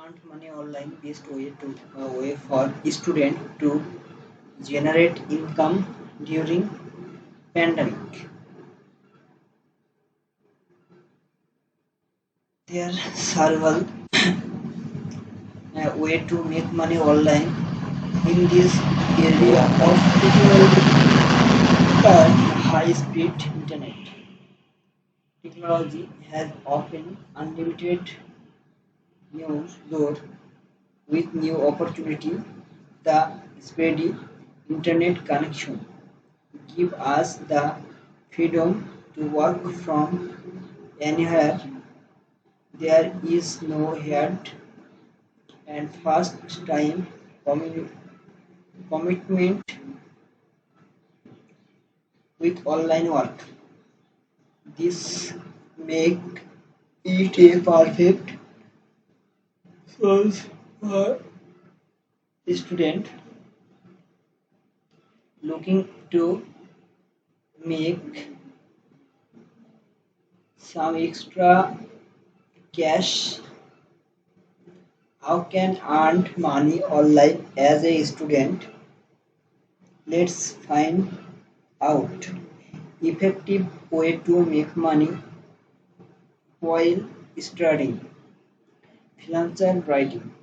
Earn money online best way for student to generate income during pandemic. There are several way to make money online in this area of technology and high speed internet. Technology has often unlimited news door with new opportunity. The speedy internet connection give us the freedom to work from anywhere. There is no hard and fast time commitment with online work. This make it a perfect source for student looking to make some extra cash. How can earn money online as a student? Let's find out. Effective way to make money while studying. Freelancer writing.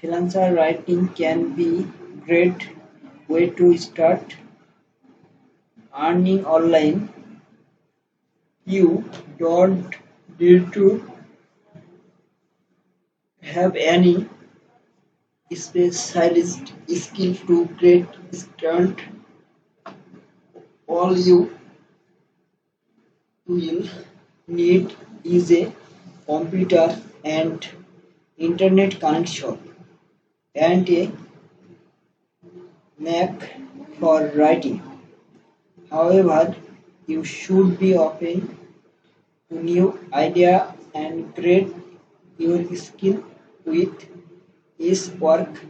Freelancer writing can be great way to start earning online. You don't need to have any specialist skill to create stunt. All you will need is a computer and internet connection and a knack for writing. However, you should be open to new idea and grade your skill with his work.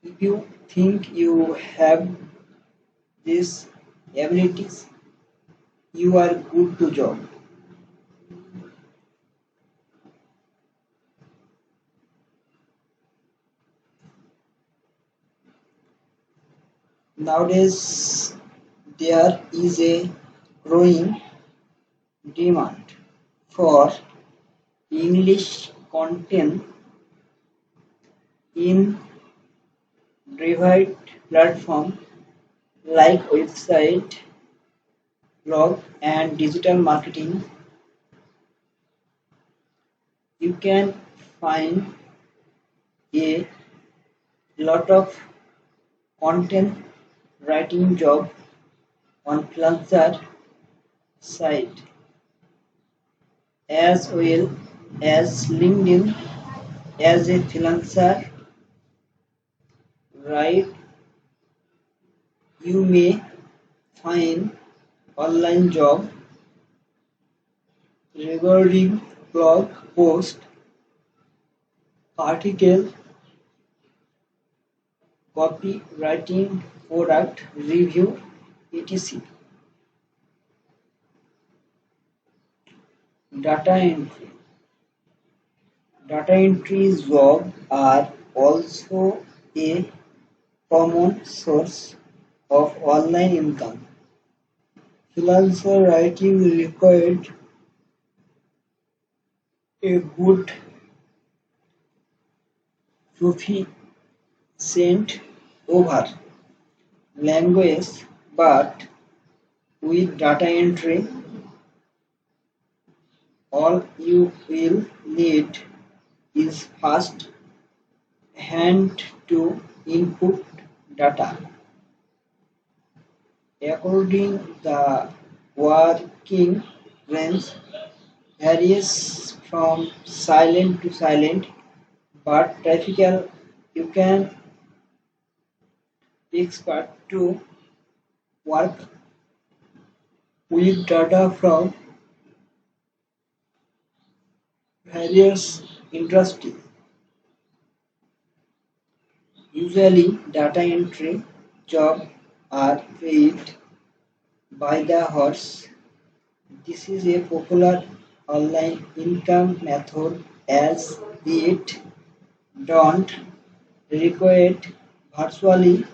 If you think you have these abilities, you are good to job. Nowadays, there is a growing demand for English content in derived platform like website, blog, and digital marketing. You can find a lot of content writing job on Freelancer site as well as LinkedIn. As a freelancer, right, you may find online job regarding blog post, article, copywriting, product review, etc. Data entry. Data entry jobs are also a common source of online income. Freelancer writing required a good proficient over language, but with data entry, all you will need is fast hand to input data. According the working range varies from silent to silent, but typical you can expect to work with data from various industries. Usually, data entry jobs are paid by the horse. This is a popular online income method as It don't require virtually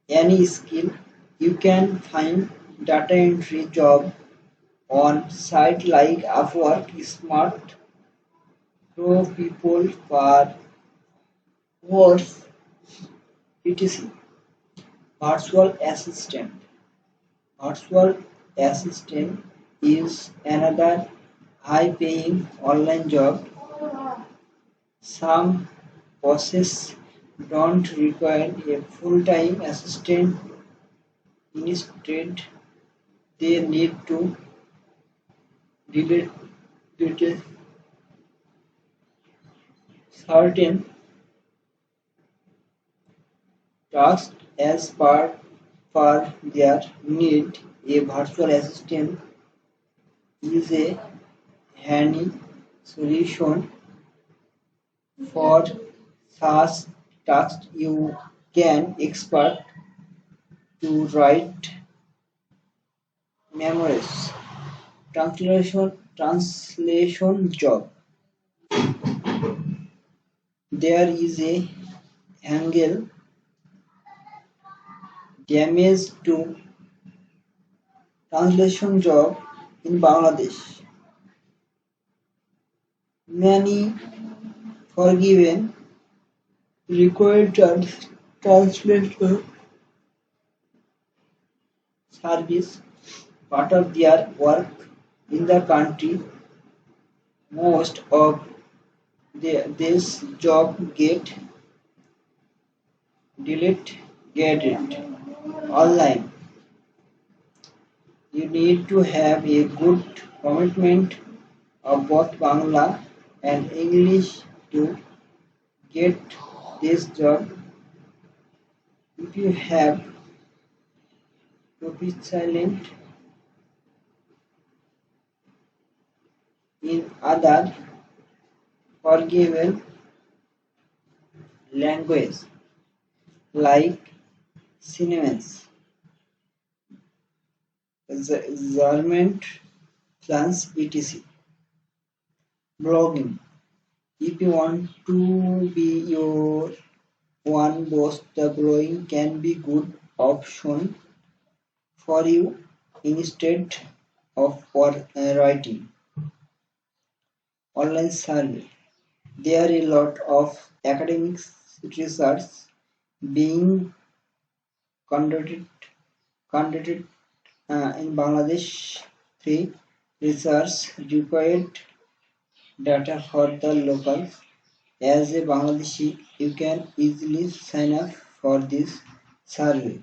any skill. You can find data entry job on site like Upwork, Smart Pro People for Words, etc. Virtual assistant. Virtual assistant is another high-paying online job. Some bosses don't require a full-time assistant. Instead, they need to delegate certain tasks as part for their need. A virtual assistant is a handy solution for such tasks. You can expect to write memos, translation job. There is a angle damage to translation job in Bangladesh. Many forgiven required translator service part of their work in the country. Most of this job get delegated online. You need to have a good commitment of both Bangla and English to get this job. If you have proficient in other forgiving languages like cinemas, German, France, etc. Blogging. If you want to be your own boss, the blogging can be good option for you instead of writing. Online survey. There are a lot of academic research being conducted in Bangladesh. Free research required data for the locals. As a Bangladeshi, you can easily sign up for this survey.